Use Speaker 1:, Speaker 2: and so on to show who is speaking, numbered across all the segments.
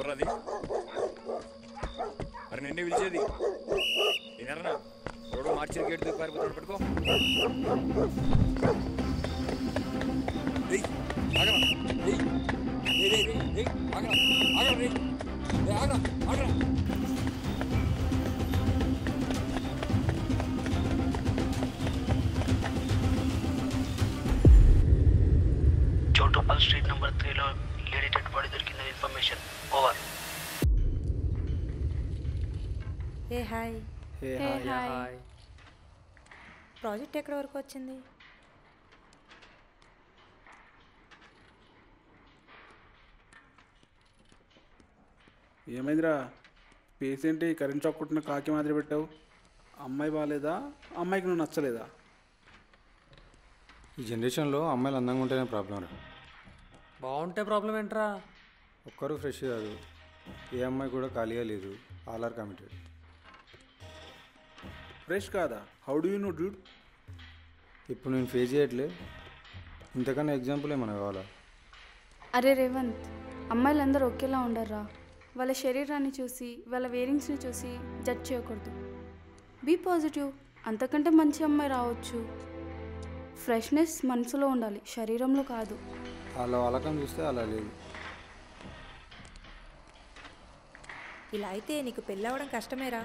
Speaker 1: ఎవర్రాది? మరి నిన్నే పిలిచేది ఏనన్నా? రోడ్డు మార్చి గేట్ దూకి పారిపోతాడు. పట్టుకో. ఆగరా ఆగరా ఆగరా ఆగరా ఆగరా.
Speaker 2: చోటుపల్ స్ట్రీట్ నెంబర్ 3లో లేడీ డెడ్ బాడీ దొరికిందని ఇన్ఫర్మేషన్. ఓవర్.
Speaker 3: ఏ హాయ్.
Speaker 4: హాయ్.
Speaker 3: ప్రాజెక్ట్ ఎక్కడి వరకు వచ్చింది?
Speaker 4: ఏమైందిరా? పేషెంట్ కరెంట్ షాక్ కొట్టిన కాకి మాదిరి పెట్టావు. అమ్మాయి బాగాలేదా? అమ్మాయికి నువ్వు నచ్చలేదా?
Speaker 5: ఈ జనరేషన్లో అమ్మాయిలు అందంగా ఉంటేనే ప్రాబ్లం రా.
Speaker 6: బాగుంటే ప్రాబ్లం ఏంట్రా?
Speaker 5: ఒక్కరు ఫ్రెష్ కాదు, ఏ అమ్మాయి కూడా ఖాళీగా లేదు. All are committed.
Speaker 4: ఫ్రెష్ కాదా? How do you know dude?
Speaker 5: ఇప్పుడు నేను ఫేస్ చేయట్లే, ఇంతకన్నా ఎగ్జాంపుల్ ఏమన్నా కావాలా?
Speaker 7: అరే రేవంత్, అమ్మాయిలందరూ ఒకేలా ఉండర్రా. వాళ్ళ శరీరాన్ని చూసి, వాళ్ళ వేరింగ్స్ని చూసి జడ్జ్ చేయకూడదు. Be positive. అంతకంటే మంచి అమ్మాయి రావచ్చు. ఫ్రెష్నెస్ మనసులో ఉండాలి, శరీరంలో కాదు.
Speaker 5: అలా అలకం చూస్తే అలా లేదు.
Speaker 3: ఇలా అయితే నీకు పెళ్ళవడం కష్టమేరా.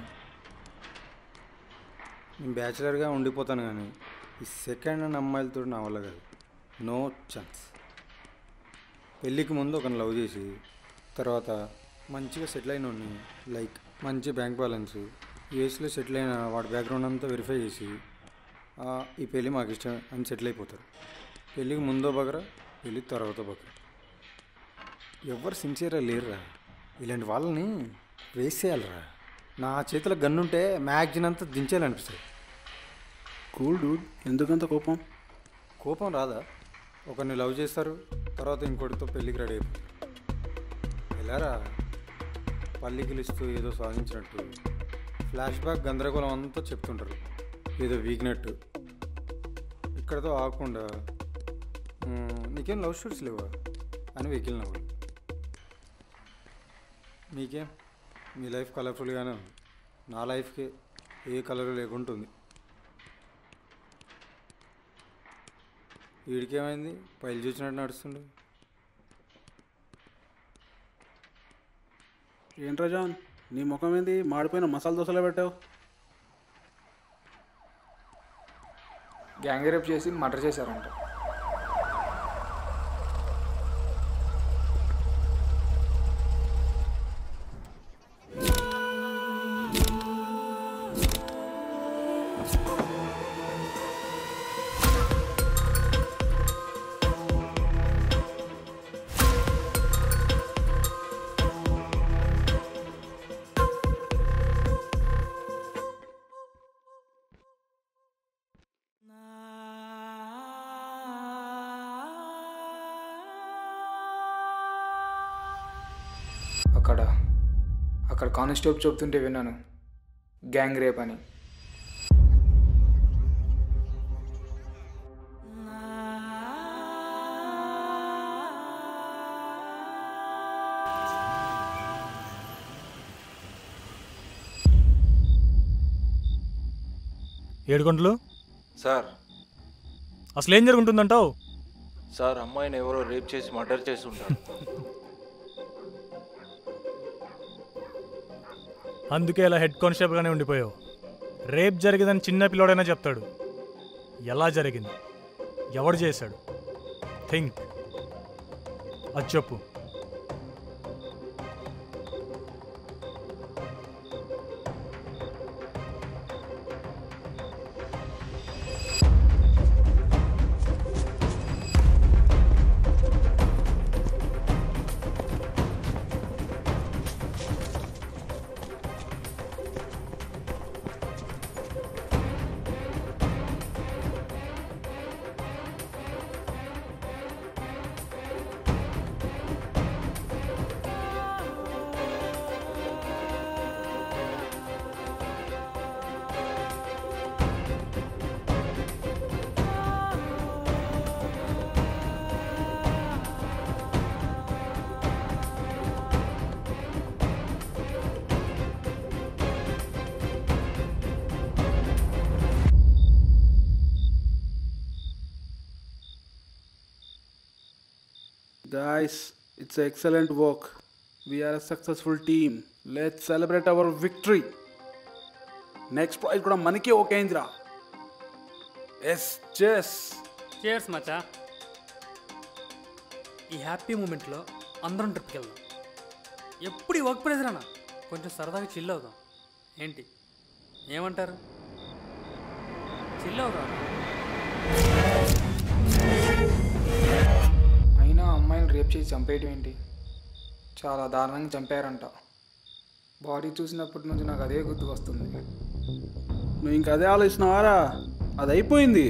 Speaker 5: నేను బ్యాచిలర్గా ఉండిపోతాను, కానీ ఈ సెకండ్ హ్యాండ్ అమ్మాయిలతో నా వల్ల కాదు. No chance. పెళ్ళికి ముందు ఒకరిని లవ్ చేసి తర్వాత మంచిగా సెటిల్ అయినోడిని, లైక్ మంచి బ్యాంక్ బ్యాలెన్స్, యూఎస్లో సెటిల్ అయిన వాడి బ్యాక్గ్రౌండ్ అంతా వెరిఫై చేసి ఈ పెళ్ళి మాకు ఇష్టం అని సెటిల్ అయిపోతారు. పెళ్ళికి ముందో బగరా, పెళ్ళి తర్వాత బగరా. ఎవరు సిన్సియర్గా లేరురా. ఇలాంటి వాళ్ళని వేస్ట్ చేయాలరా. నా చేతిలో గన్నుంటే మ్యాగ్జిన్ అంతా దించేయాలనిపిస్తుంది.
Speaker 4: కూల్ డూడ్, ఎందుకంత కోపం?
Speaker 5: కోపం రాదా? ఒకరిని లవ్ చేస్తారు, తర్వాత ఇంకోటితో పెళ్ళికి రెడీ అయిపోతారు. ఎలారా పల్లికి లిస్తూ ఏదో సాధించినట్టు ఫ్లాష్ బ్యాక్ గందరగోళం అంతా చెప్తుంటారు, ఏదో వీక్నెట్. ఇక్కడతో ఆగకుండా నీకేం లవ్ స్టోరీస్ లేవా అని వెకిల్ నవ్వు. మీకేం, మీ లైఫ్ కలర్ఫుల్గానే ఉంది. నా లైఫ్కి ఏ కలరు లేకుంటుంది. వీడికేమైంది? పైలు చూసినట్టు నడుస్తుండే.
Speaker 4: ఏంట్రా జాన్, నీ ముఖం ఏంది మాడిపోయిన మసాలా దోశలో పెట్టావు?
Speaker 6: గ్యాంగ్ రేప్ చేసి మర్డర్ చేశారంట. అక్కడ కానిస్టేబుల్ చెప్తుంటే విన్నాను, గ్యాంగ్ రేప్ అని.
Speaker 8: ఏడు గంటలు
Speaker 9: సార్.
Speaker 8: అసలు ఏం జరుగుతుందంటావు?
Speaker 9: సార్, అమ్మాయిని ఎవరో రేప్ చేసి మర్డర్ చేసి ఉంటారు.
Speaker 8: అందుకే ఇలా హెడ్ కానిస్టేబుల్గానే ఉండిపోయావు. రేప్ జరిగిందని చిన్న పిల్లోడైనా చెప్తాడు. ఎలా జరిగింది, ఎవడు చేశాడు, థింక్. అది చెప్పు.
Speaker 4: Guys, it's excellent work. We are a successful team. Let's celebrate our victory. Next prize కూడా మనకి ఓకే అయిందిరా. Yes chess.
Speaker 10: చేర్స్ మచ్చా. ఈ హ్యాపీ మూమెంట్లో అందరం ట్రిప్కి వెళ్దాం. ఎప్పుడు ఈ వర్క్ ప్రెజర్ అన్న కొంచెం సరదాగా చిల్ అవుదాం. ఏంటి ఏమంటారు? చిల్ అవుదాం.
Speaker 6: అయినా అమ్మాయిని రేప్ చేసి చంపేయటం ఏంటి? చాలా దారుణంగా చంపారంట. బాడీ చూసినప్పటి నుంచి నాకు అదే గుర్తుకు వస్తుంది.
Speaker 4: నువ్వు ఇంక అదే ఆలోచిస్తున్నావారా? అది అయిపోయింది.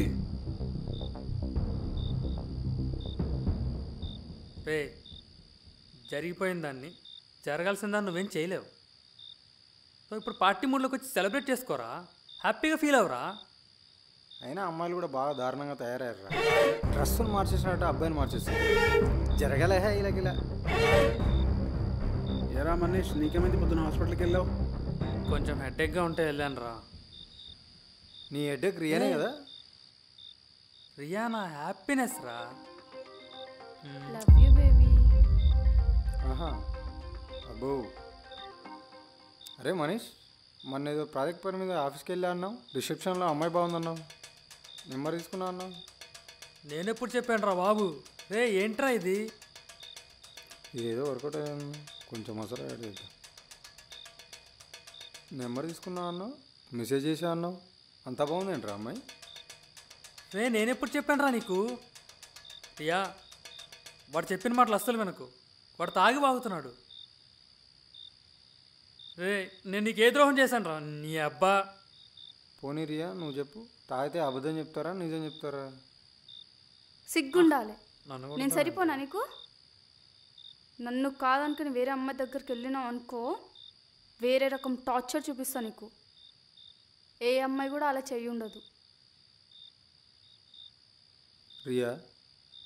Speaker 10: రే, జరిగిపోయిన దాన్ని జరగాల్సిన దాన్ని నువ్వేం చేయలేవు. సో ఇప్పుడు పార్టీ మూడ్లోకి వచ్చి సెలబ్రేట్ చేసుకోరా, హ్యాపీగా ఫీల్ అవరా.
Speaker 5: అయినా అమ్మాయిలు కూడా బాగా దారుణంగా తయారయ్యారా. డ్రెస్సులు మార్చేసినట్టు అబ్బాయిని మార్చేస్తారు. జరగలే ఇలాగిలా.
Speaker 4: ఎరా మనీష్, నీకేమైంది? పొద్దున హాస్పిటల్కి వెళ్ళావు?
Speaker 10: కొంచెం హెడేక్గా ఉంటే వెళ్ళాను రా.
Speaker 5: నీ హెడేక్ రియానే కదా?
Speaker 10: రియా నా హ్యాపీనెస్ రా.
Speaker 7: Love you baby.
Speaker 5: ఆహా, అబ్బో. అరే మనీష్, మొన్న ఏదో ప్రాజెక్ట్ పని మీద ఆఫీస్కి వెళ్ళా అన్నావు. రిసెప్షన్లో అమ్మాయి బాగుందన్నావు. నెంబర్ తీసుకున్నా అన్నావు.
Speaker 10: నేనెప్పుడు చెప్పాను రా బాబు. రే ఏంట్రా ఇది?
Speaker 5: ఏదో వర్కౌట్ అయ్యాను. కొంచెం మసాలా యాడ్ చేద్దాం. నెంబర్ తీసుకున్నా అన్నావు, మెసేజ్ చేసా అన్నావు. అంత బాగుందేంట్రా అమ్మాయి?
Speaker 10: రే నేనెప్పుడు చెప్పాను రా నీకు? రియా, వాడు చెప్పిన మాటలు అస్సలు వినకు. వాడు తాగి వాగుతున్నాడు. రే నేను నీకు ఏ ద్రోహం చేశాను రా నీ అబ్బా?
Speaker 5: పోనీ రియా, నువ్వు చెప్పు. తాగితే అబద్ధం చెప్తారా నిజం చెప్తారా?
Speaker 7: సిగ్గుండాలి.
Speaker 10: నన్ను
Speaker 7: నేను సరిపోనా నీకు? నన్ను కాదనుకుని వేరే అమ్మాయి దగ్గరికి వెళ్ళినావు అనుకో, వేరే రకం టార్చర్ చూపిస్తా నీకు. ఏ అమ్మాయి కూడా అలా చెయ్యి ఉండదు.
Speaker 5: రియా,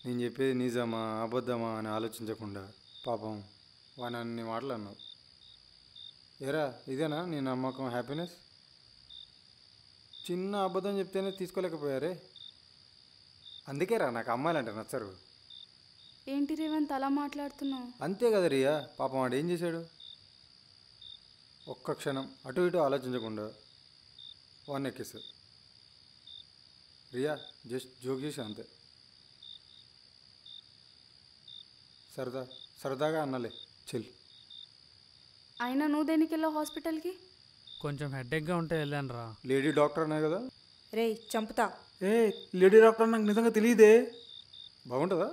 Speaker 5: నేను చెప్పేది నిజమా అబద్ధమా అని ఆలోచించకుండా పాపం వాని అన్ని మాటలు అన్నావు. ఏరా, ఇదేనా నీ నమ్మకం, హ్యాపీనెస్? చిన్న అబద్ధం చెప్తేనే తీసుకోలేకపోయారే. అందుకేరా నాకు అమ్మాయిలు అంటే నచ్చరు.
Speaker 7: ఏంటి రేవంత్ అలా మాట్లాడుతున్నావు?
Speaker 5: అంతే కదా రియా. పాపం వాడు ఏం చేశాడు? ఒక్క క్షణం అటు ఇటు ఆలోచించకుండా వాడిని ఎక్కిస్తాడు. రియా, జస్ట్ జోక్ చేసి అంతే. సరదాగా అన్నలే, చెల్.
Speaker 7: అయినా నువ్వు దేనికి వెళ్ళావు హాస్పిటల్కి?
Speaker 10: కొంచెం హెడేక్గా ఉంటే వెళ్ళాను రా.
Speaker 5: లేడీ డాక్టర్ అనే కదా?
Speaker 3: రే చంపుతా.
Speaker 4: ఏ లేడీ డాక్టర్ నాకు నిజంగా తెలియదే.
Speaker 5: బాగుంటుందా?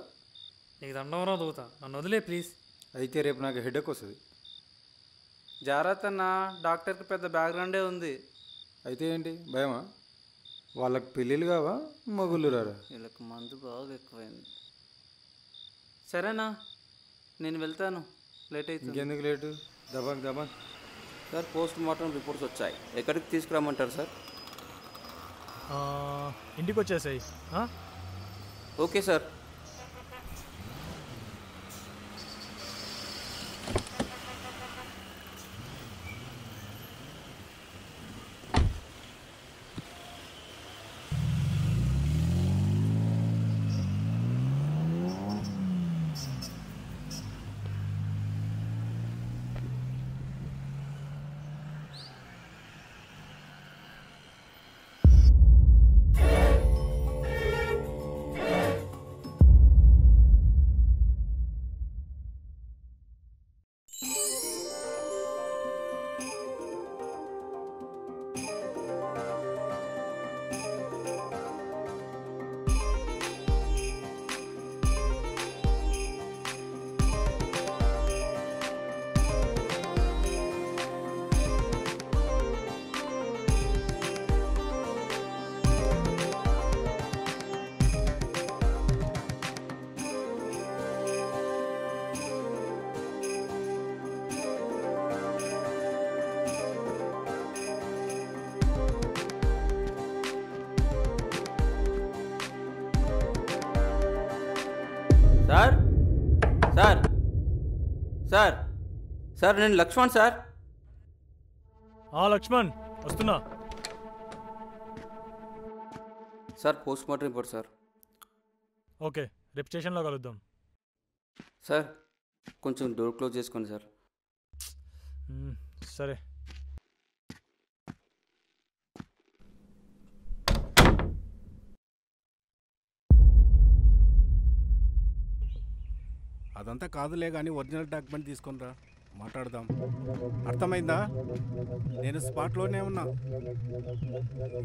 Speaker 10: నీకు దండవరా దూతా, నన్ను వదిలే ప్లీజ్.
Speaker 5: అయితే రేపు నాకు హెడేక్ వస్తుంది.
Speaker 11: జాగ్రత్త అన్న, డాక్టర్కి పెద్ద బ్యాక్గ్రౌండే ఉంది.
Speaker 5: అయితే ఏంటి భయమా? వాళ్ళకి పెళ్ళిళ్ళు కావా, మగుళ్ళు రారా?
Speaker 11: వీళ్ళకి మందు బాగా ఎక్కువైంది. సరేనా, నేను వెళ్తాను. లేట్ అవుతుంది.
Speaker 5: ఇంకెందుకు లేటు? దబాక్.
Speaker 11: సార్, పోస్ట్ మార్టం రిపోర్ట్స్ వచ్చాయి. ఎక్కడికి తీసుకురమ్మంటారు సార్?
Speaker 8: ఇంటికి వచ్చేసాయి.
Speaker 11: Okay sir. Sir sir sir sir నేను లక్ష్మణ్ సార్.
Speaker 8: లక్ష్మణ్ వస్తున్నా.
Speaker 11: Sir post mortem report sir.
Speaker 8: Okay, రేపు స్టేషన్లో కలుద్దాం.
Speaker 12: సార్ కొంచెం డోర్ క్లోజ్ చేసుకోండి సార్.
Speaker 8: సరే.
Speaker 13: అదంతా కాదులే కానీ ఒరిజినల్ డాక్యుమెంట్ తీసుకొనిరా, మాట్లాడదాం. అర్థమైందా? నేను స్పాట్లోనే ఉన్నా.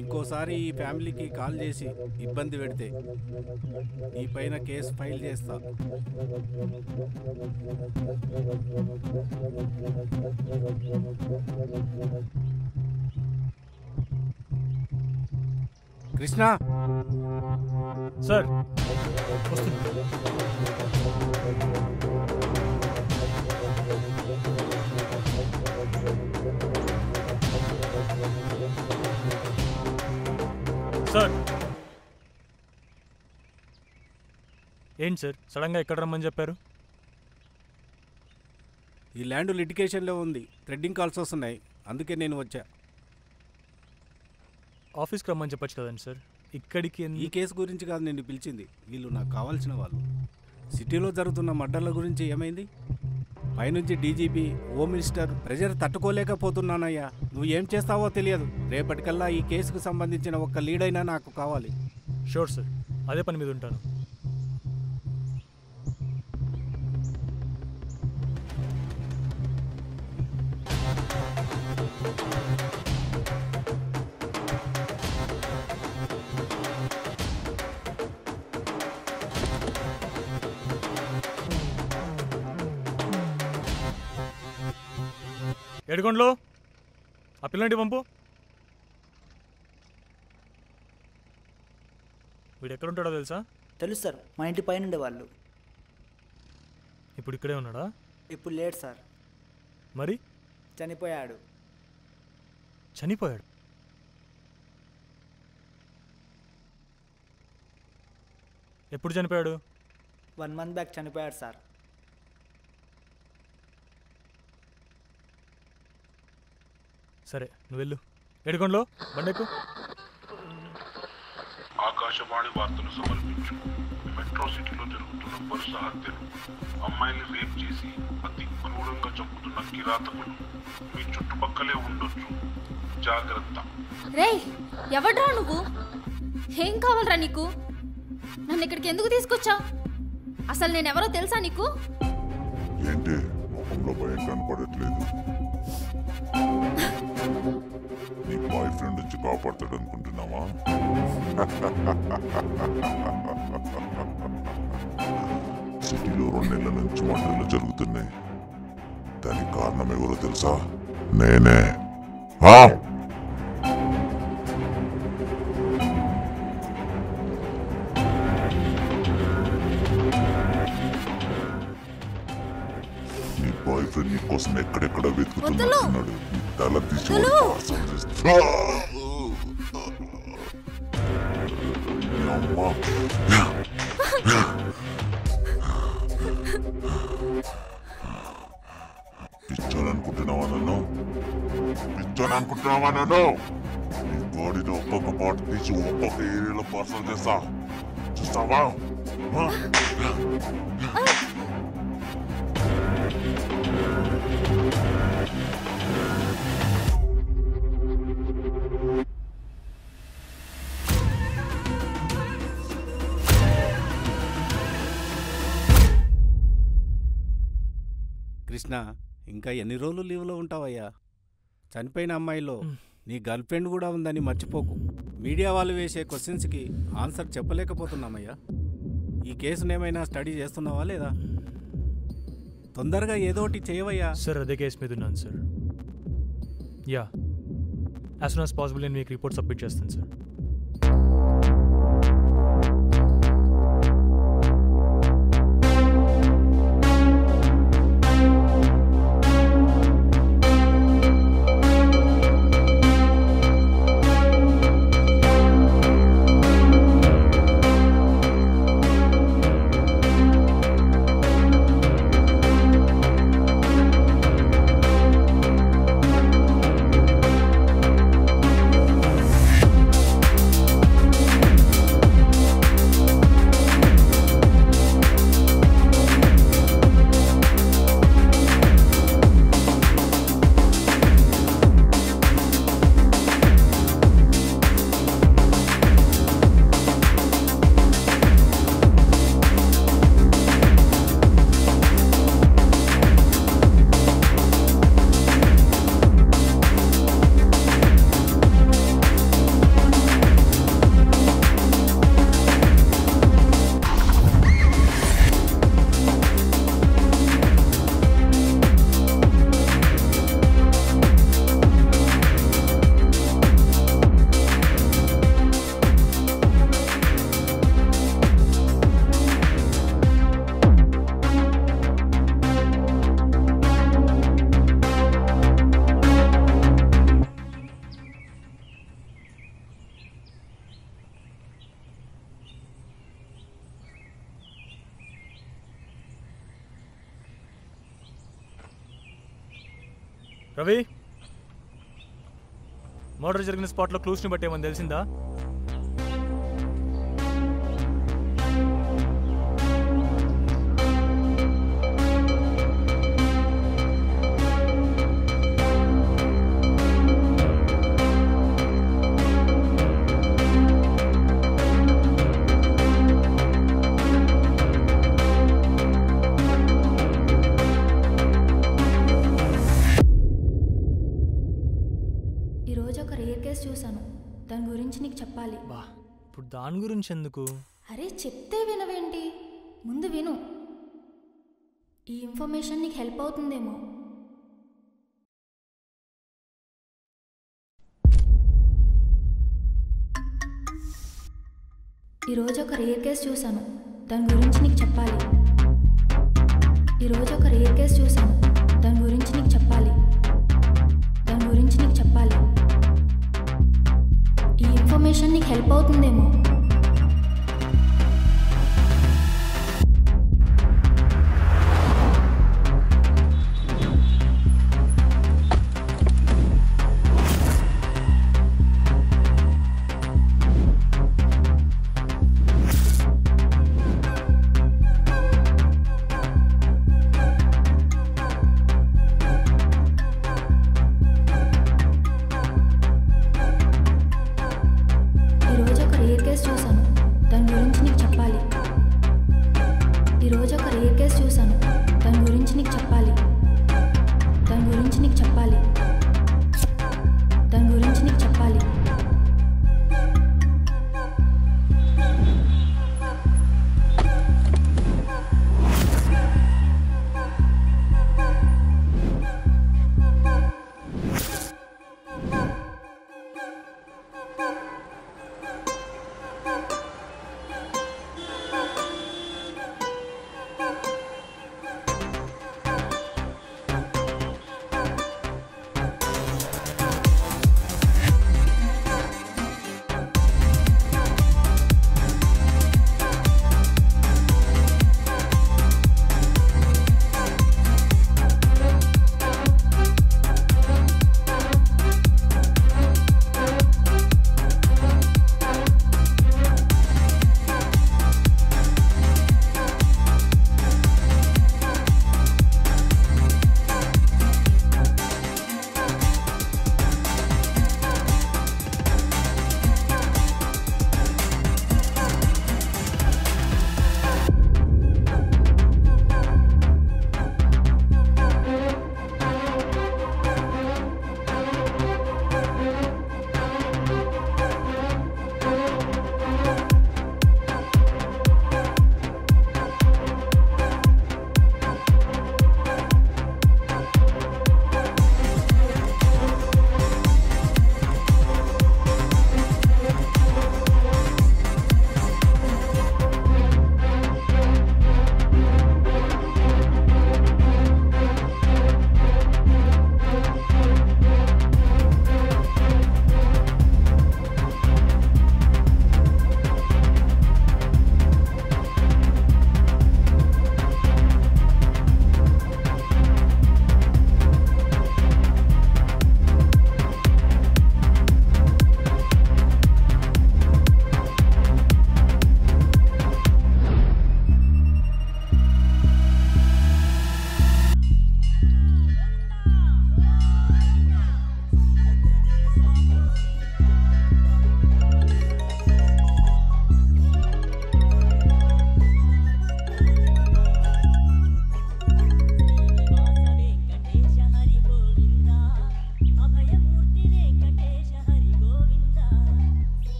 Speaker 13: ఇంకోసారి ఈ ఫ్యామిలీకి కాల్ చేసి ఇబ్బంది పెడితే ఈ పైన కేసు ఫైల్ చేస్తా. కృష్ణ
Speaker 8: సార్ సార్ ఏంటి సార్ సడన్గా ఎక్కడ రమ్మని చెప్పారు?
Speaker 13: ఈ ల్యాండ్ లిటిగేషన్లో ఉంది, థ్రెడ్డింగ్ కాల్స్ వస్తున్నాయి, అందుకే నేను వచ్చా.
Speaker 8: ఆఫీస్కి రమ్మని చెప్పచ్చు కదండి సార్. ఇక్కడికి
Speaker 13: ఈ కేసు గురించి కాదు నేను పిలిచింది, వీళ్ళు నాకు కావాల్సిన వాళ్ళు. సిటీలో జరుగుతున్న మర్డర్ల గురించి ఏమైంది? పైనుంచి డీజీపీ, హోమ్ మినిస్టర్ ప్రెజర్ తట్టుకోలేకపోతున్నానయ్యా. నువ్వు ఏం చేస్తావో తెలియదు. రేపటికల్లా ఈ కేసుకు సంబంధించిన ఒక్క లీడ్ అయినా నాకు కావాలి.
Speaker 8: షూర్ సార్, అదే పని మీద ఉంటాను. ఏడుకొండలో ఆ పిల్లంటి పంపు. వీడు ఎక్కడుంటాడో తెలుసా?
Speaker 14: తెలుసు సార్, మా ఇంటి పైన ఉండేవాళ్ళు.
Speaker 8: ఇప్పుడు ఇక్కడే ఉన్నాడా?
Speaker 14: ఇప్పుడు లేడు సార్,
Speaker 8: మరి
Speaker 14: చనిపోయాడు.
Speaker 8: చనిపోయాడు? ఎప్పుడు చనిపోయాడు?
Speaker 14: 1 month బ్యాక్ చనిపోయాడు సార్.
Speaker 8: సరే నువ్వు వెళ్ళు. ఏడుకొండలో బండెక్కు.
Speaker 15: ఆకాశవాణి వార్తలు సమర్పించు. మెట్రో సిటీలో జరుగుతున్న వరుస హత్యలు, అమ్మాయిని రేప్ చేసి అతి క్రూరంగా చంపుతున్న కిరాతకులు మీ చుట్టుపక్కలే ఉండొచ్చు, జాగ్రత్త.
Speaker 16: రే ఎవడ్రా నువ్వు? ఏం కావాలరా నీకు? నన్ను ఇక్కడికి ఎందుకు తీసుకొచ్చా? అసలు నేనెవరో తెలుసా నీకు?
Speaker 15: ఏంటి ముఖంలో భయం కనపడట్లేదు? నీ బాయ్ ఫ్రెండ్ వచ్చి కాపాడతాడు అనుకుంటున్నావా? సిటీలో 2 నెలల నుంచి మర్డర్లు జరుగుతున్నాయి. దానికి కారణం ఎవరో తెలుసా? నేనే. నీ బాయ్ ఫ్రెండ్ నీ కోసం ఎక్కడెక్కడ వెతుకుతున్నాడు. తల తీసి పిచ్చోననుకుంటున్నావా నన్ను? పిచ్చోననుకుంటున్నావా నన్ను? నీ బాడీని ఒక్కొక్క పాట తీసి ఒక్కొక్క ఏరియాలో పార్సల్ చేస్తా, చూస్తావా?
Speaker 13: కృష్ణ, ఇంకా ఎన్ని రోజులు లీవ్లో ఉంటావయ్యా? చనిపోయిన అమ్మాయిలో నీ గర్ల్ ఫ్రెండ్ కూడా ఉందని మర్చిపోకు. మీడియా వాళ్ళు వేసే క్వశ్చన్స్కి ఆన్సర్ చెప్పలేకపోతున్నామయ్యా. ఈ కేసునేమైనా స్టడీ చేస్తున్నావా లేదా? తొందరగా ఏదో ఒకటి చేయవయ్యా.
Speaker 8: సార్ అదే కేసు మీద ఉన్నాను sir. Yeah, as soon as possible నేను మీకు రిపోర్ట్ సబ్మిట్ చేస్తాను సార్. రవి, మర్డర్ జరిగిన స్పాట్లో క్లూస్ని బట్టి ఏమని తెలిసిందా?
Speaker 16: ఈరోజు ఒక రేర్ కేసు చూశాను, దాని గురించి నీకు చెప్పాలి.
Speaker 8: బా, ఇప్పుడు దాని గురించి ఎందుకు?
Speaker 16: అరే చెప్తే వినవేంటి, ముందు విను. ఈ ఇన్ఫర్మేషన్ నీకు హెల్ప్ అవుతుందేమో. ఈరోజు ఒక రేర్ కేసు చూశాను, దాని గురించి నీకు చెప్పాలి. ఈరోజు ఒక రేర్ కేసు చూశాను, దాని గురించి నీకు చెప్పాలి. దాని గురించి నీకు చెప్పాలి. ఈ ఇన్ఫర్మేషన్ నీకు హెల్ప్ అవుతుందేమో.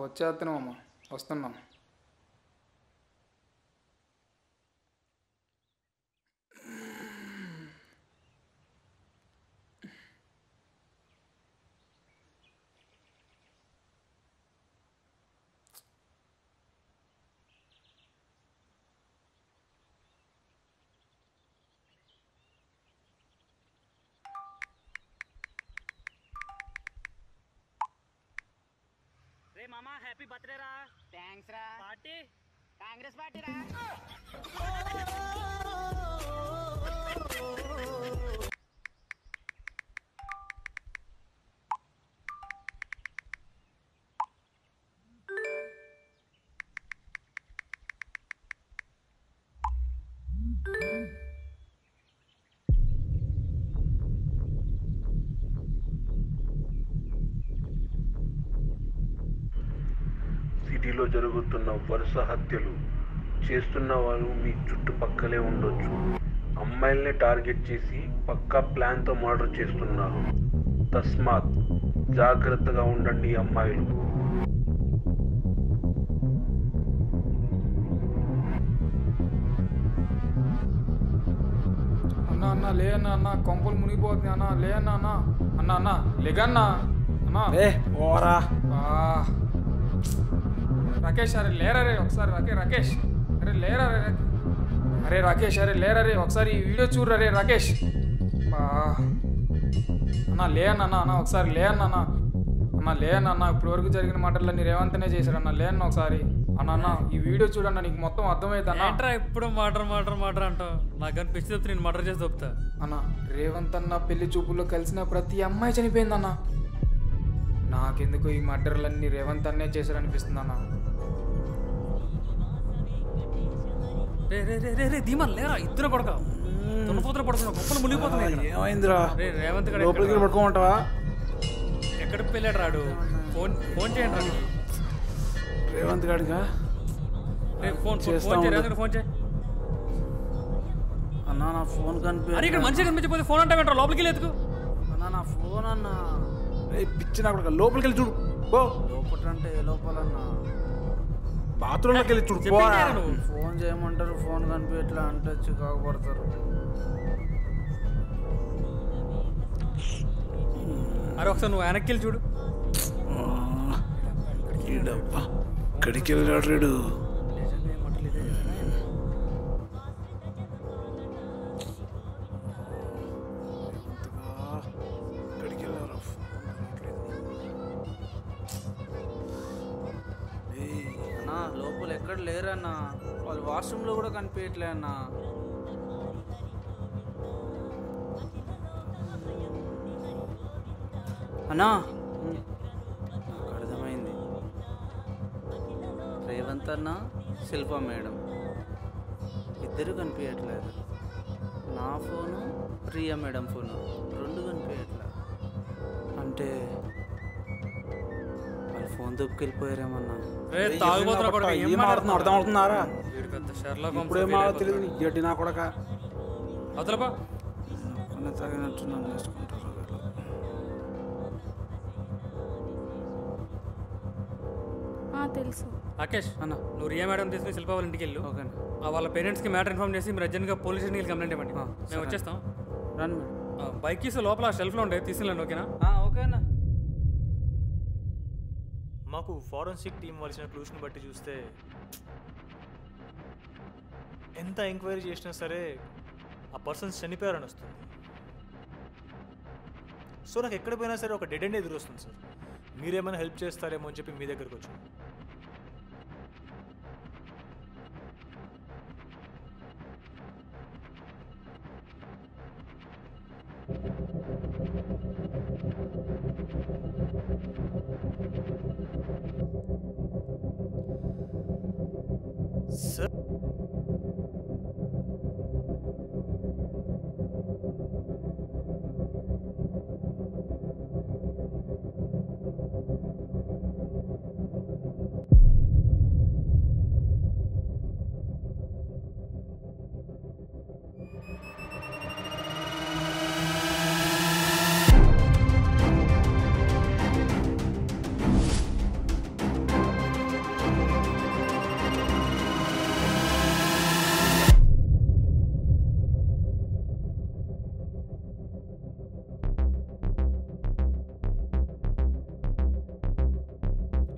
Speaker 6: వచ్చేస్తున్నామమ్మా, వస్తున్నాం.
Speaker 17: రే మామా హ్యాపీ బర్త్డే రా. థ్యాంక్స్ రా. పార్టీ కాంగ్రెస్ పార్టీ రా.
Speaker 15: సిటీలో జరుగుతున్న వరుస హత్యలు చేస్తున్న వాళ్ళు మీ చుట్టుపక్కలే ఉండొచ్చు. అమ్మాయిల్ని టార్గెట్ చేసి పక్కా ప్లాన్తో మర్డర్ చేస్తున్నారు. తస్మాత్ జాగ్రత్తగా ఉండండి అమ్మాయిలు.
Speaker 6: అన్న లే అన్న కొంపలు మునిగిపోతుంది అన్న. లే అన్న లేగన్నా అన్నా. రాకేష్ అరే లేరా రే ఒకసారి. రాకేష్ అరే లేరా రే. అరే రాకేష్ అరే లేరా రే ఒకసారి ఈ వీడియో చూడరా రే రాకేష్. అన్నా లే అన్న ఒకసారి లే అన్న లే అన్న. ఇప్పటి వరకు జరిగిన మాటల్లో రేవంతనే చేశారు అన్న. లే అన్న ఒకసారి అన్న ఈ వీడియో చూడన్న, నీకు మొత్తం అర్థమైంది అన్న.
Speaker 10: ఇప్పుడు మర్డర్ అంటావు. నాకు అనిపించి చెప్తే నేను మర్డర్ చేసి చెప్తా
Speaker 6: అన్న. రేవంత్ అన్న పెళ్లి చూపుల్లో కలిసిన ప్రతి అమ్మాయి చనిపోయిందన్న. నాకెందుకు ఈ మర్డర్లన్నీ రేవంత్ అన్నే చేశారనిపిస్తుంది అన్న.
Speaker 10: రే రే రే రే ధీమన్ లేరా. ఇద్దరు పడక తున్నపోతులు పడుతున్నా. గొప్పలు మునిగిపోతున్నాయి.
Speaker 4: ఏమైందిరా?
Speaker 10: రే రేవంత్
Speaker 4: లోపలికి పడుకోమంటావా?
Speaker 10: ఎక్కడికి వెళ్ళాడు రాడు? ఫోన్ చేయండి రాడు.
Speaker 4: రేవంత్ గాడిగా
Speaker 10: ఫోన్ చేయి.
Speaker 4: అన్న నా ఫోన్
Speaker 10: అరే ఇక్కడ మంచిగా కనిపించకపోతే ఫోన్ అంటే వెంటనే లోపలికి వెళ్ళి ఎత్తుకు.
Speaker 4: అన్న నా ఫోన్ అన్న. పిచ్చి నాకు లోపలికి వెళ్ళి చూడు. లోపలంటే లోపలన్నా బాత్రూంలోకి వెళ్ళి చూడు. ఫోన్ చేయమంటారు, ఫోన్ కనిపించట్లా అంటే చికాకు పడతారు.
Speaker 10: అరే ఒకసారి నువ్వు వెనక్కి వెళ్ళి చూడు.
Speaker 4: ఇక్కడికి వెళ్ళాడు రేడు.
Speaker 11: అన్నా లోపల ఎక్కడ లేరన్నా. వాళ్ళు వాష్రూమ్లో కూడా కనిపించట్లే అన్నా. అన్నా నాకు అర్థమైంది. రేవంత్ అన్న, శిల్ప మేడం ఇద్దరు కనిపించట్లేదు. నా ఫోను, ప్రియా మేడం ఫోను రెండు కనిపించట్లేదు. అంటే వాళ్ళు ఫోన్ దొబ్బుకెళ్ళిపోయారేమన్నా.
Speaker 4: అర్థం అవుతున్నారా? తెలియదు గడ్డి నా కొడక.
Speaker 10: అదలపా
Speaker 4: కొన్ని తగినట్టు నన్ను వేసుకుంటారు.
Speaker 7: తెలుసు
Speaker 10: రాకేష్ అన్న, నువ్వు రియా మేడం తీసుకుని శిల్ప వాళ్ళ ఇంటికి వెళ్ళు. ఓకే. వాళ్ళ పేరెంట్స్కి మ్యాటర్ ఇన్ఫార్మ్ చేసి మీరు అర్జెంట్గా పోలీస్ స్టేషన్కి కంప్లైంట్ ఇవ్వండి. మేము వచ్చేస్తాం.
Speaker 11: రండి.
Speaker 10: బైక్ కీస్ లోపల షెల్ఫ్లో ఉండే తీసుకెళ్ళండి. ఓకేనా?
Speaker 11: ఓకేనా.
Speaker 8: మాకు ఫారెన్సిక్ టీం వచ్చిన క్లూస్ని బట్టి చూస్తే ఎంత ఎంక్వైరీ చేసినా సరే ఆ పర్సన్స్ చనిపోయారని వస్తుంది. సో నాకు ఎక్కడ పోయినా సరే ఒక డెడ్ ఎండ్ ఎదురు వస్తుంది సార్. మీరేమైనా హెల్ప్ చేస్తారేమో అని చెప్పి మీ దగ్గరకు వచ్చాను. సార్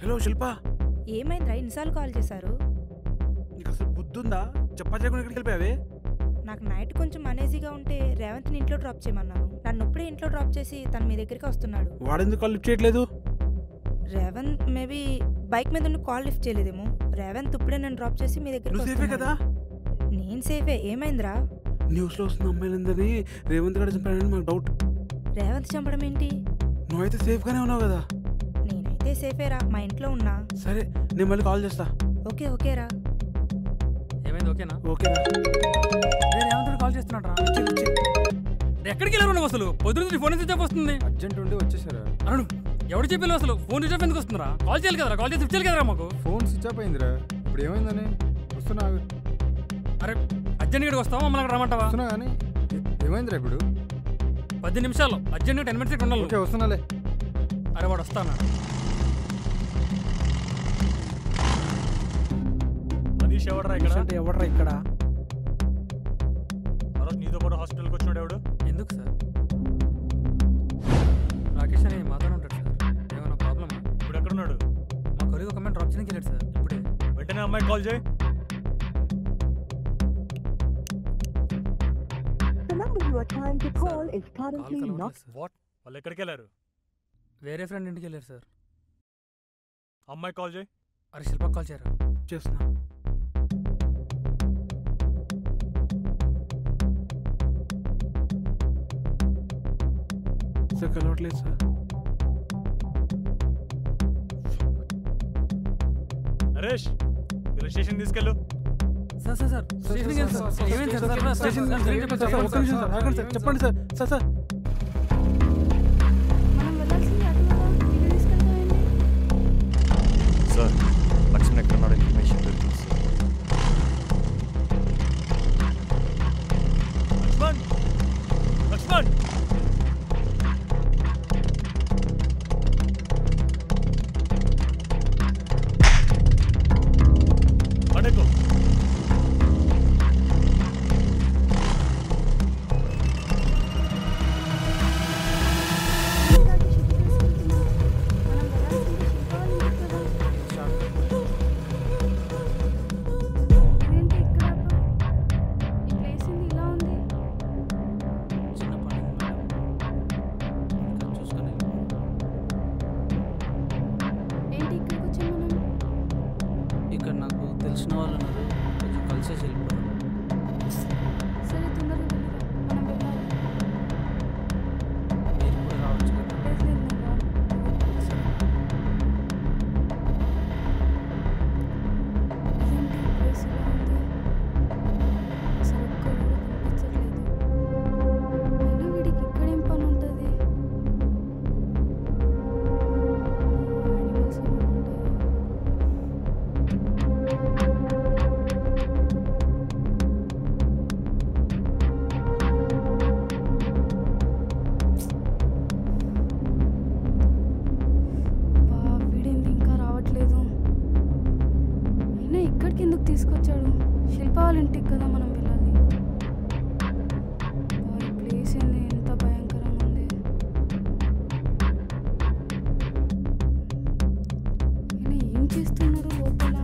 Speaker 4: హలో శిల్ప,
Speaker 3: ఏమైందిరా ఇన్నిసార్లు కాల్ చేశారు?
Speaker 4: నీకు అసలు బుద్ధుందా? చెప్పకుండా ఎక్కడికి వెళ్ళిపోయావే?
Speaker 3: నాకు నైట్ కొంచెం అనేజీగా ఉంటే రేవంత్ని ఇంట్లో డ్రాప్ చేయమన్నాను. నన్ను ఇప్పుడే ఇంట్లో డ్రాప్ చేసి తను మీ దగ్గరికి వస్తున్నాడు.
Speaker 4: వాడెందుకు కాల్ లిఫ్ట్ చేయట్లేదు?
Speaker 3: రేవంత్ మేబీ బైక్ మీద ఉండి కాల్ లిఫ్ట్ చేయలేదేమో. రేవంత్ ఇప్పుడే నన్ను డ్రాప్ చేసి మీ దగ్గరికి
Speaker 4: సేఫే కదా?
Speaker 3: నేను సేఫే. ఏమైందిరా?
Speaker 4: న్యూస్లో వస్తున్న అమ్మాయిలందరినీ రేవంత్ గారు చంపాడని మాకు డౌట్.
Speaker 3: రేవంత్ చంపడం ఏంటి?
Speaker 4: నువ్వైతే సేఫ్గానే ఉన్నావు కదా?
Speaker 3: నేనైతే సేఫేరా, మా ఇంట్లో ఉన్నా.
Speaker 4: సరే నేను మళ్ళీ కాల్ చేస్తా.
Speaker 3: ఓకేరా.
Speaker 10: ఏమైంది? ఓకేనా?
Speaker 4: ఓకేరా.
Speaker 10: రేవంత్ కాల్ చేస్తున్నాడు రా. ఎక్కడికి వెళ్ళారు నువ్వు? అసలు పొద్దున్న ఫోన్ స్విచ్ ఆఫ్ వస్తుంది.
Speaker 5: అర్జెంట్ ఉండి వచ్చేసారా?
Speaker 10: అరుణ్ ఎవడు చెప్పాను అసలు? ఫోన్ స్విచ్ ఆఫ్ ఎందుకు వస్తుందిరా? కాల్ చేయాలి కదరా, కాల్ చేసి స్విచ్ చేయాలి కదరా మాకు.
Speaker 5: ఫోన్ స్విచ్ ఆఫ్ అయిందిరా. ఇప్పుడు ఏమైందని? వస్తున్నా.
Speaker 10: అరే అర్జెంట్ గడికి వస్తావా? మమ్మల్ని అక్కడ రమ్మంటావా?
Speaker 5: వస్తున్నా కానీ ఏమైందిరా ఇప్పుడు?
Speaker 10: 10 నిమిషాల్లో అర్జెంట్గా 10 మినిట్స్ ఉండాలి.
Speaker 5: ఓకే వస్తున్నాలే.
Speaker 10: అరే వాడు వస్తానా?
Speaker 8: మనీష్ ఎవడరా ఇక్కడ?
Speaker 11: ఎవడరా ఇక్కడ?
Speaker 8: ఆ రోజు నీతో పాటు హాస్పిటల్కి వచ్చినాడు ఎవడు?
Speaker 10: ఎందుకు సార్? రాకేష్ అని మాతో ఉంటాడు సార్. ఏమైనా ప్రాబ్లమా?
Speaker 8: ఇప్పుడు ఎక్కడున్నాడు?
Speaker 10: మా కొలిగ్ ఒక అమ్మాయిని డ్రాప్ చేయడానికి వెళ్ళాడు సార్. ఇప్పుడే
Speaker 8: వెంటనే అమ్మాయి కాల్ చేయి. వాట్? వాళ్ళు ఎక్కడికి వెళ్ళారు?
Speaker 10: వేరే ఫ్రెండ్ ఇంటికి వెళ్ళారు సార్.
Speaker 8: అమ్మాయి కాల్ చేయి.
Speaker 10: అరే శిల్ప కాల్ చేయరా?
Speaker 4: చేస్తున్నా. సార్ కలవట్లేదు సార్.
Speaker 8: నరేష్ వీళ్ళ స్టేషన్ తీసుకెళ్ళు.
Speaker 10: సార్ సార్ సార్ స్టేషన్కి వెళ్ళి సార్. ఏమైంది సార్? సార్ స్టేషన్
Speaker 4: ఒక్క నిమిషం సార్, ఆగండి సార్, చెప్పండి sir. Sir sir
Speaker 1: sir Laxman ఎక్కడున్నాడు ఇన్ఫర్మేషన్ దొరికింది సార్.
Speaker 8: లక్ష్మణ్ పడకు.
Speaker 11: ఇక్కడ నాకు తెలిసిన వాళ్ళు ఉన్నారు, కొంచెం కలిసేసి వెళ్ళిపోతాను.
Speaker 7: సరే తొందరగా వెళ్ళిరా, మనం వెళ్ళాలి.
Speaker 11: మీరు కూడా రావచ్చు కదా?
Speaker 7: ఇదేంటి ఈ ప్లేస్ ఇలా ఉంది? అసలు ఒక్కరు కూడా కనిపించట్లేదు. అయినా వీడికి ఇక్కడేం పని ఉంటుంది? యానిమల్స్ ఏమైనా ఉంటాయా? వీడేంటి ఇంకా రావట్లేదు? అయినా ఇక్కడికి ఎందుకు తీసుకొచ్చాడు? శిల్ప వాళ్ళ ఇంటికి కదా మనం వెళ్ళాలి. ఈ ప్లేస్ ఏంది ఎంత భయంకరంగా ఉంది? అయినా ఏం చేస్తున్నారు లోపల?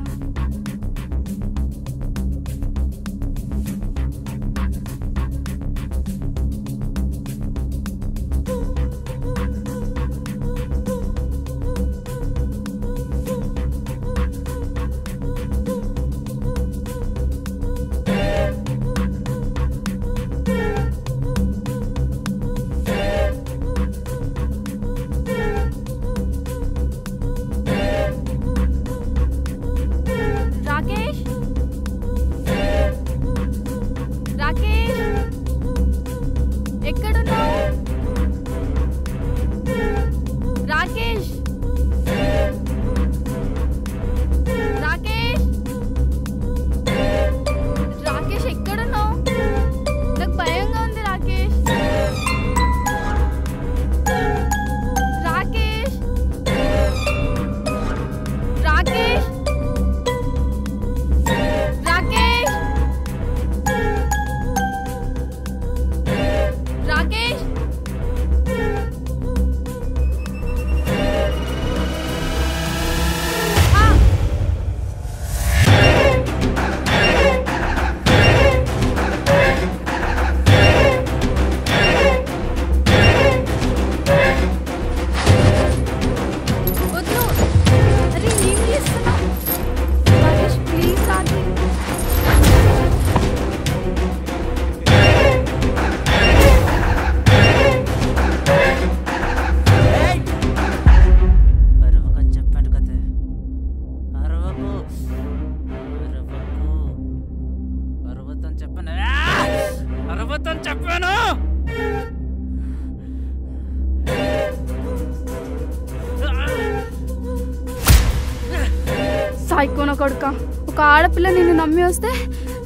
Speaker 7: సాయికోన కొడుక, ఒక ఆడపిల్ల నిన్ను నమ్మి వస్తే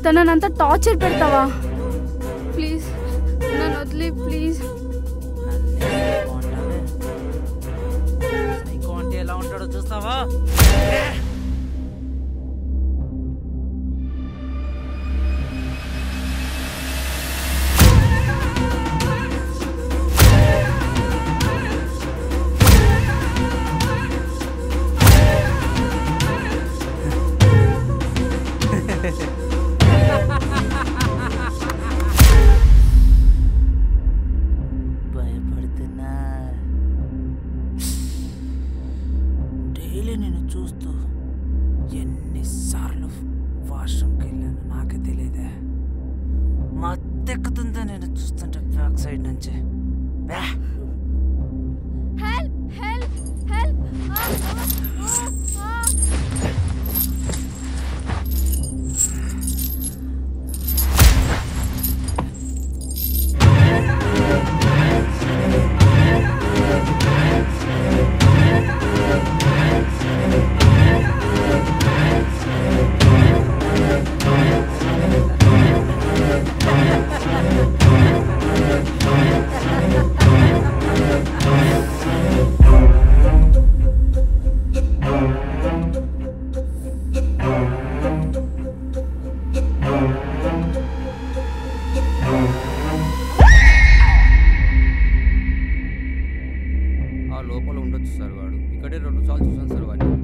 Speaker 7: తననంతా టార్చర్ పెడతావా? ప్లీజ్ నన్ను వదిలే ప్లీజ్.
Speaker 11: సైకో అంటే ఎలా ఉంటాడో చూస్తావా? భయపడుతున్నా. డైలీ నేను చూస్తూ ఎన్నిసార్లు వాష్రూమ్కి వెళ్ళాను నాకే తెలియదే. మత్తెక్కుతుందో నేను చూస్తుంటే బ్యాక్ సైడ్ నుంచి.
Speaker 12: లోపల ఉండొచ్చు సార్. వాడు ఇక్కడే 2 సార్లు చూసాను సార్ వాడిని.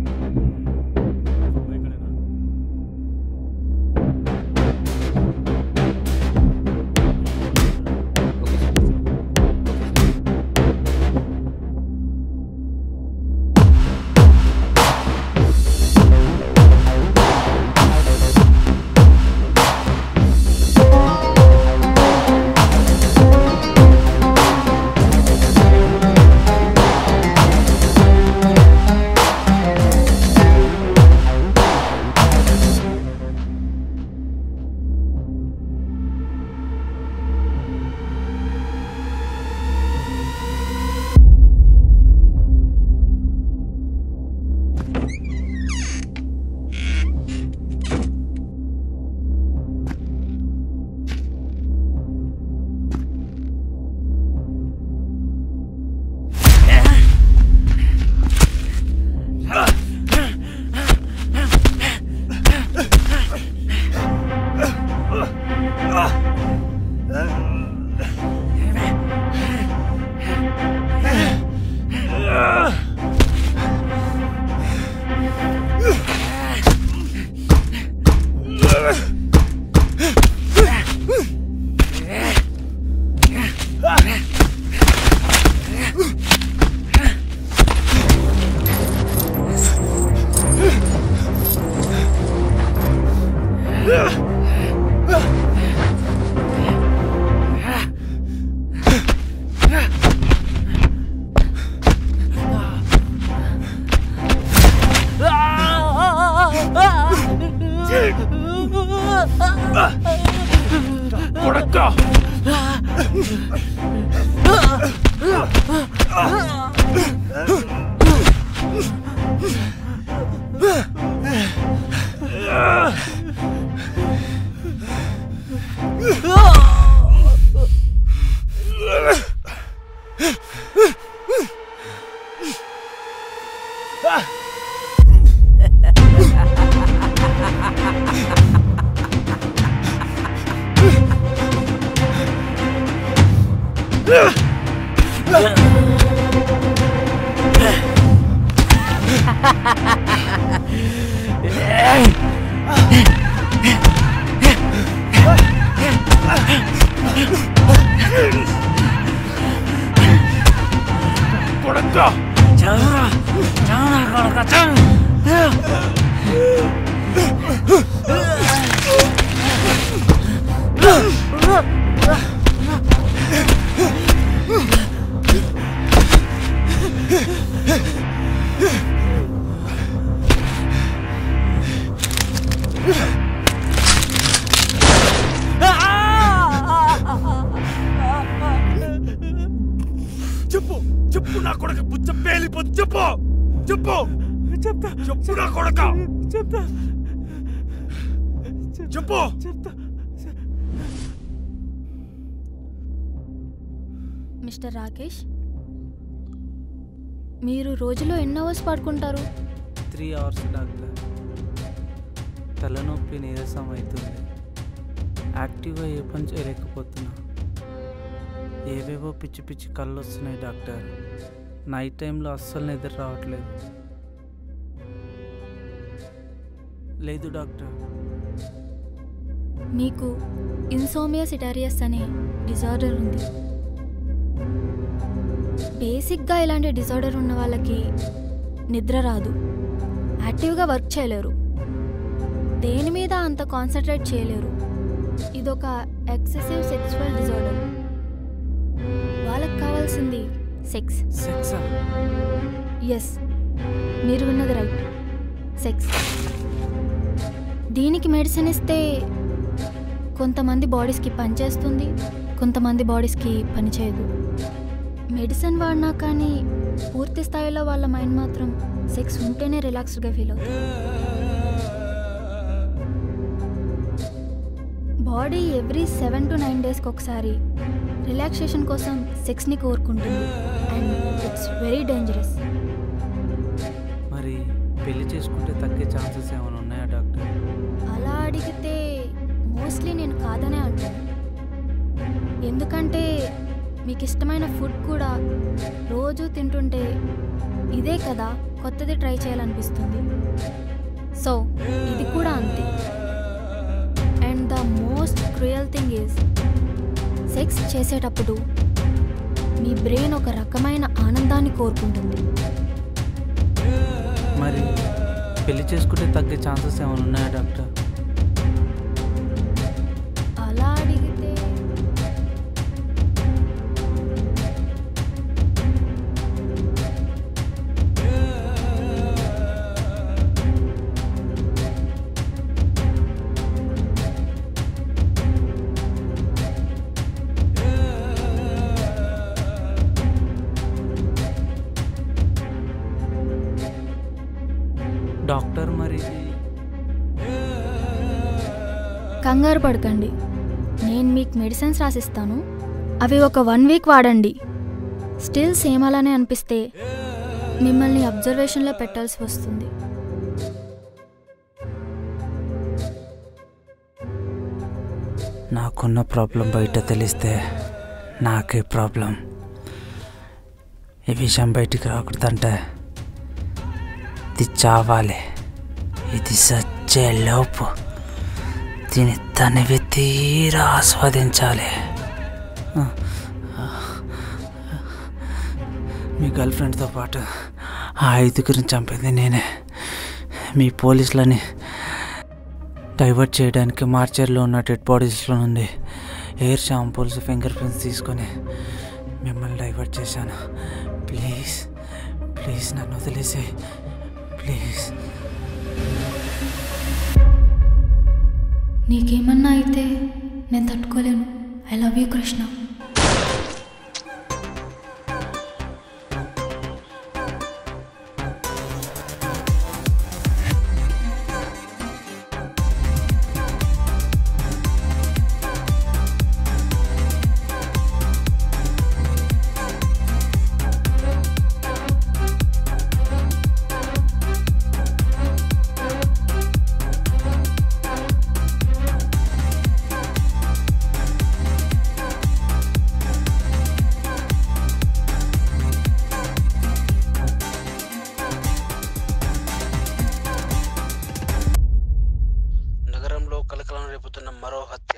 Speaker 15: చెప్పు చెప్పు నా కొడుకు బుచ్చ పేలిపోతు చెప్పు చెప్పు
Speaker 4: చెప్తా చెప్పురా కొడక చెప్తా చెప్పు చెప్తా.
Speaker 16: మిస్టర్ రాకేష్, మీరు రోజులో ఎన్ని అవర్స్ పడుకుంటారు?
Speaker 11: 3 hours డాక్టర్. తలనొప్పి నీరసం అవుతుంది. యాక్టివ్గా ఏ పని చేయలేకపోతున్నా. ఏవేవో పిచ్చి పిచ్చి కళ్ళు వస్తున్నాయి డాక్టర్. నైట్ టైంలో అస్సలు నిద్ర రావట్లేదు. లేదు డాక్టర్.
Speaker 16: మీకు ఇన్సోమియా సిటారియస్ అనే డిజార్డర్ ఉంది. బేసిక్గా ఇలాంటి డిజార్డర్ ఉన్న వాళ్ళకి నిద్ర రాదు, యాక్టివ్గా వర్క్ చేయలేరు, దేని మీద అంత కాన్సన్ట్రేట్ చేయలేరు. ఇదొక ఎక్సెసివ్ సెక్సువల్ డిజార్డర్. వాళ్ళకి కావాల్సింది సెక్స్.
Speaker 11: సెక్సా?
Speaker 16: ఎస్, మీరు విన్నది రైట్, సెక్స్. దీనికి మెడిసిన్ ఇస్తే కొంతమంది బాడీస్కి పనిచేస్తుంది, కొంతమంది బాడీస్కి పనిచేయదు. మెడిసిన్ వాడినా కానీ పూర్తి స్థాయిలో వాళ్ళ మైండ్ మాత్రం సెక్స్ ఉంటేనే రిలాక్స్డ్గా ఫీల్ అవుతుంది. బాడీ ఎవ్రీ 7 to 9 daysకి ఒకసారి రిలాక్సేషన్ కోసం సెక్స్ని కోరుకుంటుంది. And it's very dangerous.
Speaker 11: మరి పెళ్లి చేసుకుంటే తగ్గే ఛాన్సెస్ ఏమైనా ఉన్నాయా డాక్టర్?
Speaker 16: అలా అడిగితే మోస్ట్లీ నేను కాదనే అంటాను. ఎందుకంటే మీకు ఇష్టమైన ఫుడ్ కూడా రోజు తింటుంటే ఇదే కదా కొత్తది ట్రై చేయాలనిపిస్తుంది. సో ఇది కూడా అంతే. And the most cruel thing is sex చేసేటప్పుడు మీ బ్రెయిన్ ఒక రకమైన ఆనందాన్ని కోరుకుంటుంది.
Speaker 11: మరి పెళ్లి చేసుకుంటే తగ్గే ఛాన్సెస్ ఏమైనా ఉన్నాయా డాక్టర్?
Speaker 16: అలా అడిగితే
Speaker 11: డాక్టర్ మరి
Speaker 16: కంగారు పడకండి, నేను మీకు మెడిసిన్స్ రాసిస్తాను. అవి ఒక 1 week వాడండి. స్టిల్ సేమ్ అలానే అనిపిస్తే మిమ్మల్ని అబ్జర్వేషన్లో పెట్టాల్సి వస్తుంది.
Speaker 11: నాకున్న ప్రాబ్లం బయట తెలిస్తే నాకే ప్రాబ్లం. ఈ విషయం బయటికి రాకూడదంటే ఇది చావాలి. ఇది సచ్చే లోపు దీని తనివి తీరా ఆస్వాదించాలి. మీ గర్ల్ ఫ్రెండ్తో పాటు ఆ 5గురిని చంపింది నేనే. మీ పోలీసులని డైవర్ట్ చేయడానికి మార్చర్లో ఉన్న డెడ్ బాడీస్లో నుండి ఎయిర్ షాంపూల్స్, ఫింగర్ ప్రింట్స్ తీసుకొని మిమ్మల్ని డైవర్ట్ చేశాను. ప్లీజ్ ప్లీజ్ నన్ను వదిలేసే, ప్లీజ్.
Speaker 16: నీకేమన్నా అయితే నేను తట్టుకోలేను. I love you Krishna.
Speaker 2: నగరంలో కలకలం రేపుతున్న మరో హత్య.